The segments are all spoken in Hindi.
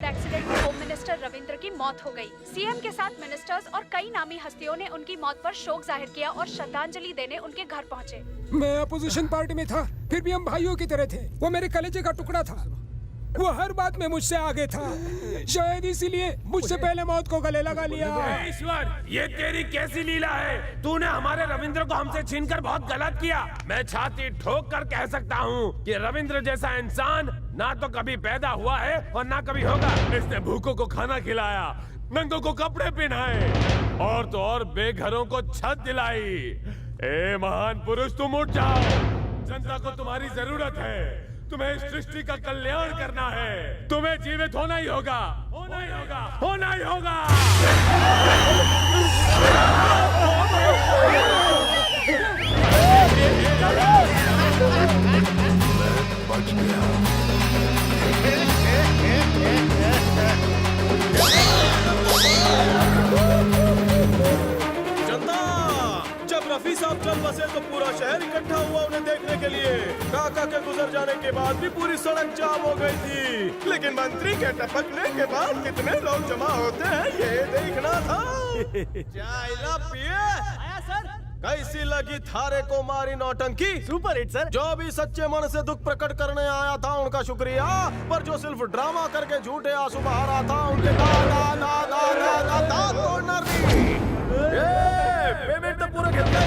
एक्सीडेंट में होम मिनिस्टर रविंद्र की मौत हो गई। सीएम के साथ मिनिस्टर्स और कई नामी हस्तियों ने उनकी मौत पर शोक जाहिर किया और श्रद्धांजलि देने उनके घर पहुंचे। मैं अपोजिशन पार्टी में था, फिर भी हम भाइयों की तरह थे। वो मेरे कलेजे का टुकड़ा था। वो हर बात में मुझसे आगे था। शायद इसीलिए मुझसे पहले मौत को गले लगा लिया। ईश्वर, ये तेरी कैसी लीला है? तूने हमारे रविंद्र को हमसे छीनकर बहुत गलत किया। मैं छाती ठोक कर कह सकता हूँ कि रविंद्र जैसा इंसान ना तो कभी पैदा हुआ है और ना कभी होगा। इसने भूखों को खाना खिलाया, नंगों को कपड़े पहनाए और तो और बेघरों को छत दिलाई। ए महान पुरुष, तुम उठ जाओ। जनता को तुम्हारी जरूरत है। तुम्हें इस सृष्टि का कल्याण करना है। तुम्हें जीवित होना ही होगा, होना ही होगा, होना ही होगा। बच गया। रफी साहब चल बसे तो पूरा शहर इकट्ठा हुआ उन्हें देखने के लिए। काका के गुजर जाने के बाद भी पूरी सड़क जाम हो गई थी, लेकिन मंत्री के टपकने के बाद कितने लोग जमा होते हैं ये देखना था। आया सर। कैसी लगी थारे को मारी नौटंकी? Super hit sir. जो भी सच्चे मन से दुख प्रकट करने आया था उनका शुक्रिया, पर जो सिर्फ ड्रामा करके झूठे आंसू बहा रहा था उनके पेमेंट तो पूरा खेलता है।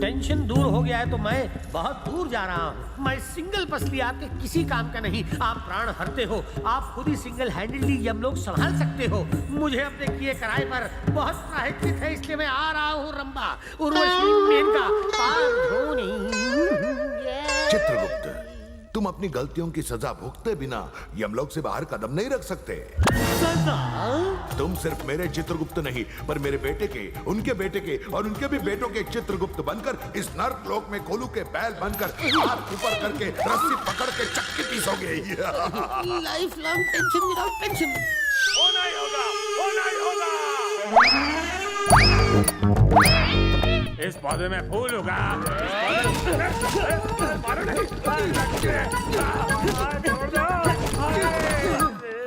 टेंशन दूर हो गया है तो मैं बहुत दूर जा रहा हूँ। मैं सिंगल पसली आपके किसी काम का नहीं। आप प्राण हरते हो, आप खुद ही सिंगल हैंडेडली यमलोक संभाल सकते हो। मुझे अपने किए कराए पर बहुत प्रायश्चित है, इसलिए मैं आ रहा हूँ रंबा उर्वशी मेनका पार धोनी। चित्रगुप्त, तुम अपनी गलतियों की सजा भुगते बिना यमलोक से बाहर कदम नहीं रख सकते। सजा? तुम सिर्फ मेरे चित्रगुप्त नहीं, पर मेरे बेटे के, उनके बेटे के और उनके भी बेटों के चित्रगुप्त बनकर इस नर्क लोक में कोलू के बैल बनकर हाथ ऊपर करके रस्सी पकड़ के चक्की पीसोगे। Life long tension without tension. होना ही होगा, होना ही होगा। इस पौधे में फूल होगा।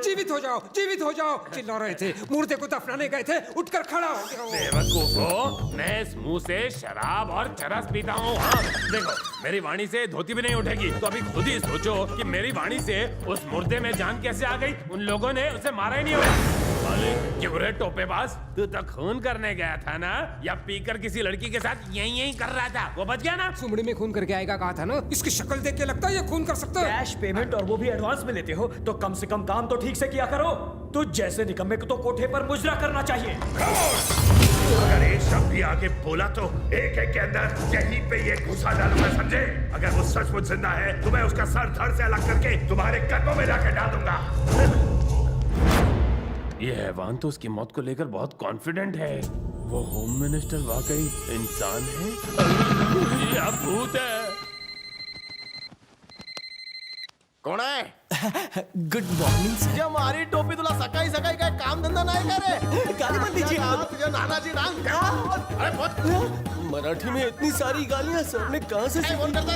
जीवित हो जाओ, जीवित हो जाओ। चिल्ला रहे थे, मुर्दे को दफनाने गए थे, उठकर खड़ा हो जाओ। बेवकूफो, मैं इस मुंह से शराब और चरस पीता हूँ। हाँ, देखो, मेरी वाणी से धोती भी नहीं उठेगी। तो अभी खुद ही सोचो कि मेरी वाणी से उस मुर्दे में जान कैसे आ गई। उन लोगों ने उसे मारा ही नहीं होगा। क्यों रे टोपेबाज, तू तो खून करने गया था ना? या पीकर किसी लड़की के साथ यही कर रहा था? वो बच गया ना? सुमड़ी में खून करके आएगा कहा था ना। इसकी शक्ल देख के लगता है ये खून कर सकता है। कैश पेमेंट और वो भी एडवांस में लेते हो तो कम से कम काम तो ठीक से किया करो। तो जैसे निकम्मे को तो कोठे पर मुजरा करना चाहिए। अगर एक शब्द भी आगे बोला तो एक के अंदर यहीं पे ये घुसा डालूंगा, समझे? अगर वो सचमुच जिंदा है तो मैं उसका सर धड़ से अलग करके तुम्हारे कदमों में जाकर डाल दूंगा। ये हैवान तो उसकी मौत को लेकर बहुत कॉन्फिडेंट है। वो होम मिनिस्टर वाकई इंसान है या भूत है? कौन है? Good morning sir. ये हमारी टोपी तुला सकाई सकाई का काम धंधा नहीं करे। गाली मत दीजिए। तुझे नाना जी नाम क्या? अरे बहुत मराठी में इतनी सारी गालियां सर ने कहां से फोन करता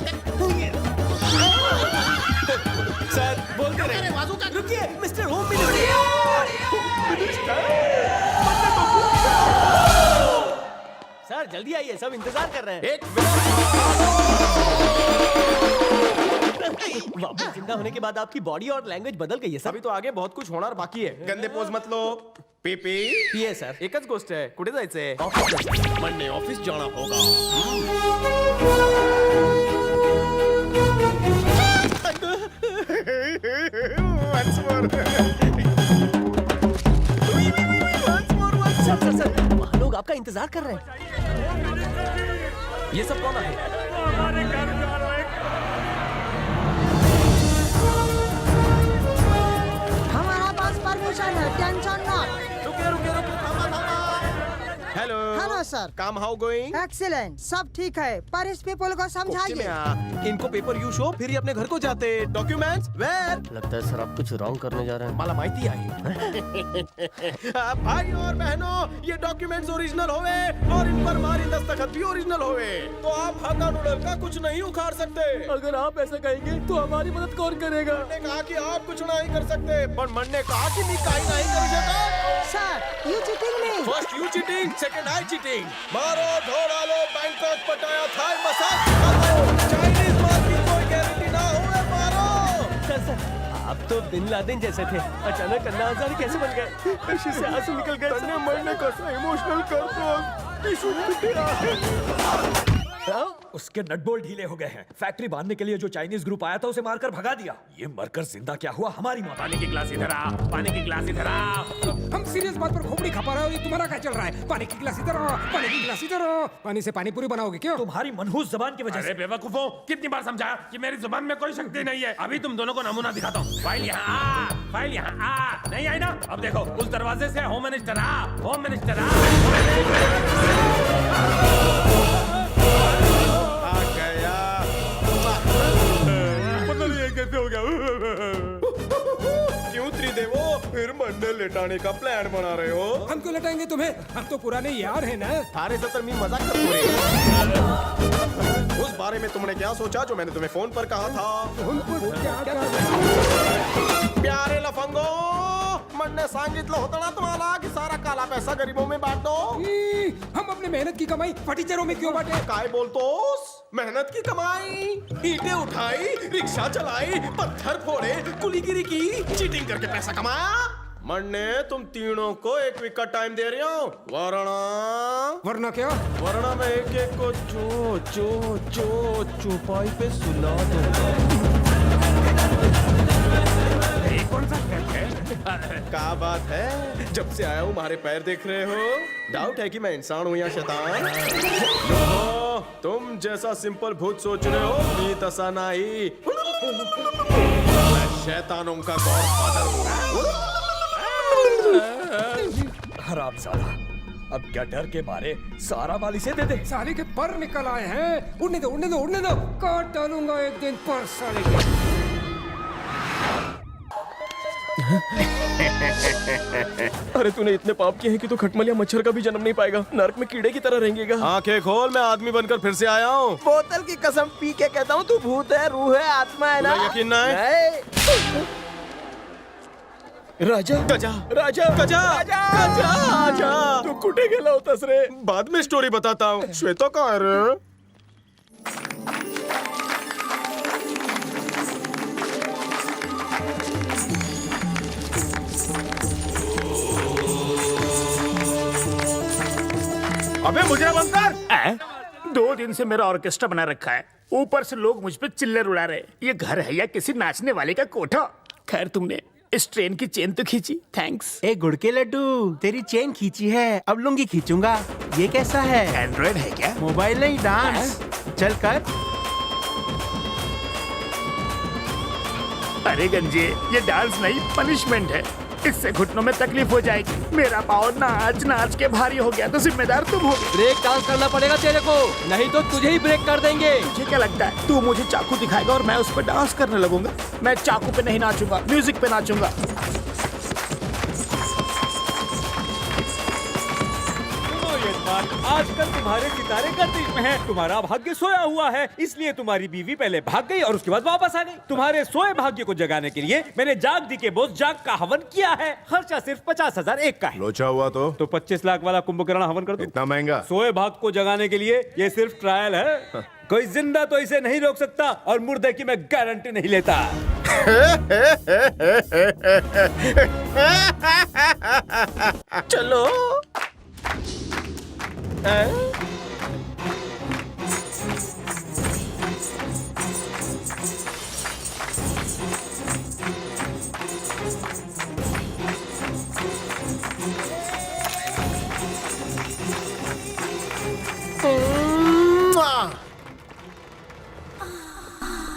सर बोलते रहे। बाजू का रुकिए मिस्टर होम मिनिस्टर। सर जल्दी आइए, सब इंतजार कर रहे हैं। एक वापस जिंदा होने के बाद आपकी बॉडी और लैंग्वेज बदल गई है सर। अभी तो आगे बहुत कुछ होणार बाकी है। गंदे पोज मत लो। पीपी ये सर एकच गोष्ट आहे, कुठे जायचंय? मंडे ऑफिस जाना होगा। सर वहाँ लोग आपका इंतजार कर रहे हैं। ये सब कौन है? हमारे घर जा रहे हैं। हमारा पास परमिशन है, टेंशन नॉट। रुके रुके रुके, थांबा थांबा। Hello hello sir. काम हाउ गोइंग? एक्सीलेंट, सब ठीक है, पर इस पीपल को समझाइए। इनको पेपर यू शो, फिर ये अपने घर को जाते। Documents where? लगता है सर आप कुछ रॉन्ग करने जा रहे हैं। मला माहिती आहे। भाई और बहनों, ये डॉक्यूमेंट्स ओरिजिनल होवे और इन पर हमारी दस्तखत भी ओरिजिनल होवे, तो आप हक्का नूडल का कुछ नहीं उखाड़ सकते। अगर आप ऐसा कहेंगे तो हमारी मदद कौन करेगा? ने कहा कि आप कुछ नहीं कर सकते, पर मन ने कहा कि मैं काई नहीं कर सकता। Sir, you cheating me. First you cheating, second I cheating. मारो, ढोला लो, बैंकॉक, पटाया, थाई मसाज, चाइनीज माल की कोई गारंटी ना होवे, मारो। सर, आप तो बिन लादेन जैसे थे, अचानक अन्ना हजारी कैसे बन गए? खुशी से आंसू निकल गए। तन्ने मरने का इमोशनल कर दो। टिश्यू टूटा। उसके नट बोल्ट ढीले हो गए हैं। फैक्ट्री बांधने के लिए जो चाइनीज ग्रुप आया था उसे मारकर भगा दिया। ये मरकर जिंदा क्या हुआ हमारी मौत। पानी की गिलास इधर आ, पानी की गिलास इधर आ। हम सीरियस बात पर खोपड़ी खपा रहे हो, ये तुम्हारा क्या चल रहा है? पानी की गिलास इधर आओ, पानी की गिलास इधर आओ। पानी से पानी पूरी बनाओगे क्यों? तुम्हारी मनहूस जबान की वजह अरे से। बेवकूफों, कितनी बार समझाया कि मेरी जुबान में कोई शक्ति नहीं है। अभी तुम दोनों को नमूना दिखाता हूँ। फाइल यहाँ आ, फाइल यहाँ आ। नहीं आई ना? अब देखो, उस दरवाजे से होम मिनिस्टर आ, होम मिनिस्टर आ। कैसे हो गया? क्यों त्रिदेवो, फिर मंडल लेटाने का प्लान बना रहे हो? हम क्यों लटाएंगे तुम्हें? हम तो पुराने यार हैं ना। अरे सतर मी मजाक कर रहे। उस बारे में तुमने क्या सोचा जो मैंने तुम्हें फोन पर कहा था? प्यारे लफंगो, मैंने सांगितलं होतं ना तुम्हाला कि सारा काला पैसा गरीबों में बांट दो। हम अपने मेहनत की कमाई फटीचरों में क्यों बांटे? काय बोलतोस? मेहनत की कमाई, ईंटें उठाई, रिक्शा चलाई, पत्थर फोड़े, कुलीगिरी की, चीटिंग करके पैसा कमाया। मन्ने, तुम तीनों को एक वीक का टाइम दे रही हो, वरना क्या? वरना मैं एक एक को चौपाई पे सुला दूंगा। कौन सा खेल है? क्या बात है? जब से आया हूँ मारे पैर देख रहे हो? डाउट है कि मैं इंसान हूँ या शैतान? नो, तुम जैसा सिंपल भूत सोच रहे हो, मी तसा नहीं। मैं शैतानों का गॉडफादर हूँ। हरामजादा, अब क्या डर के मारे सारा माल इसे दे दे। साले के पर निकल आए हैं। उड़ने दो, उड़ने दो, उड़ने दो। काट डालूंगा एक दिन पर साले के। अरे तूने इतने पाप किए हैं कि तू खटमलिया मच्छर का भी जन्म नहीं पाएगा, नरक में कीड़े की तरह रहेंगेगा। आंखें खोल, मैं आदमी बनकर फिर से आया हूँ। बोतल की कसम पी के कहता हूँ, तू भूत है, रूह है, आत्मा है ना? यकीन ना है? राजा गजा, राजा गजा, गजा, आजा। तू कुठे गेला होतास रे? बाद में स्टोरी बताता हूँ। श्वेता कहाँ है रे? अबे मुझे बंकर! 2 दिन से मेरा ऑर्केस्ट्रा बना रखा है, ऊपर से लोग मुझ पे चिल्लर उड़ा रहे। ये घर है या किसी नाचने वाले का कोठा? खैर तुमने इस ट्रेन की चेन तो खींची, थैंक्स। ए गुड़ के लड्डू, तेरी चेन खींची है, अब लुंगी खींचूंगा। ये कैसा है? एंड्रॉइड है क्या? मोबाइल नहीं, डांस। चल कर। अरे गंजे, ये डांस नहीं पनिशमेंट है। इससे घुटनों में तकलीफ हो जाएगी। मेरा पाँव नाच नाच के भारी हो गया तो जिम्मेदार तुम हो। ब्रेक डांस करना पड़ेगा तेरे को, नहीं तो तुझे ही ब्रेक कर देंगे। मुझे क्या लगता है, तू मुझे चाकू दिखाएगा और मैं उस पर डांस करने लगूंगा? मैं चाकू पे नहीं नाचूंगा, म्यूजिक पे नाचूंगा। आजकल तुम्हारे सितारे गर्दिश में हैं। तुम्हारा भाग्य सोया हुआ है, इसलिए तुम्हारी बीवी पहले भाग गई और उसके बाद वापस आ गई। तुम्हारे सोए भाग्य को जगाने के लिए मैंने जाग दी के बोझ जाग का हवन किया है। खर्चा सिर्फ 50,001 का है। लोचा हुआ तो 25 लाख वाला कुंभकर्ण हवन कर दो। इतना महंगा? सोए भाग को जगाने के लिए ये सिर्फ ट्रायल है। कोई जिंदा तो इसे नहीं रोक सकता और मुर्दे की मैं गारंटी नहीं लेता। चलो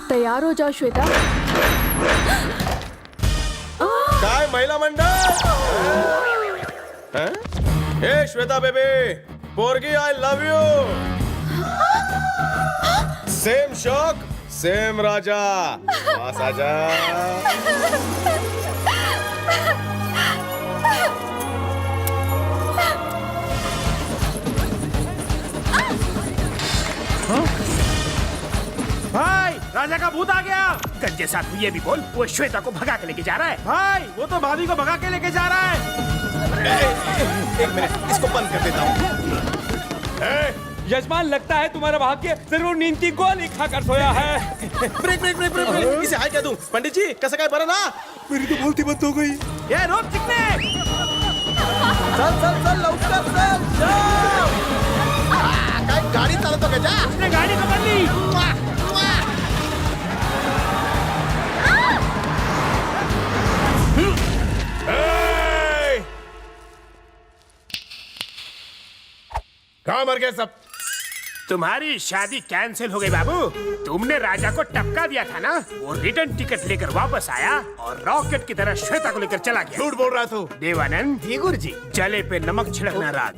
तैयार हो जाओ श्वेता। काय महिला मंडळ? ए श्वेता बेबी, पोरगी आई लव यू। सेम शौक सेम राजा, पास आजा। भाई राजा का भूत आ गया। गंजे साथ ये भी बोल, वो श्वेता को भगा के लेके जा रहा है। भाई वो तो भाभी को भगा के लेके जा रहा है। एक मिनट, इसको बंद कर देता हूँ। यजमान, लगता है तुम्हारा भाग्य जरूर नींद की गोली खाकर सोया है। Break break break break break, इसे हाय कह दूं। पंडित जी कैसा काय बना ना? मेरी तो बोलती बंद हो गई। ये रोक चिकने। चल चल चल लवकर चल चल। काय गाडी चालवतो का? जा उसने गाड़ी पकड़ ली। कहाँ मर गए सब? तुम्हारी शादी कैंसिल हो गई बाबू। तुमने राजा को टपका दिया था ना, वो रिटर्न टिकट लेकर वापस आया और रॉकेट की तरह श्वेता को लेकर चला गया। झूठ बोल रहा तू। देवानंद, जी गुरुजी। जले पे नमक छिड़कना रात।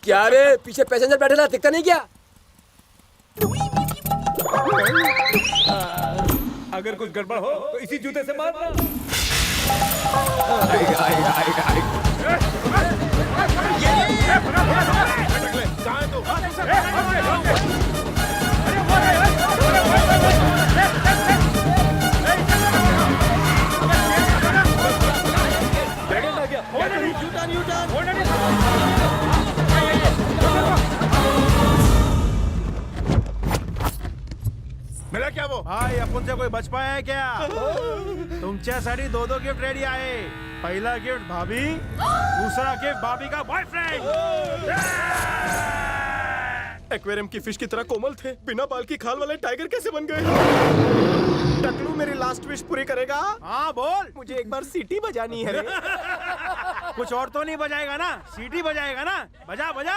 क्या रे, पीछे पैसेंजर बैठे ना, दिखता नहीं क्या? अगर कुछ गड़बड़ हो तो इसी जूते से मारना। मिला क्या वो? भाई अपन से कोई बच पाया है क्या? तुमच्यासाठी दो गिफ्ट रेडी आहे। पहिला गिफ्ट भाभी, दूसरा गिफ्ट भाभी का बॉयफ्रेंड। एक्वेरियम की फिश की तरह कोमल थे, बिना बाल की खाल वाले टाइगर कैसे बन गए? टकलू मेरी लास्ट विश पूरी करेगा? हाँ बोल। मुझे एक बार सीटी बजानी है रे। कुछ और तो नहीं बजाएगा ना? सीटी बजाएगा ना? बजा बजा।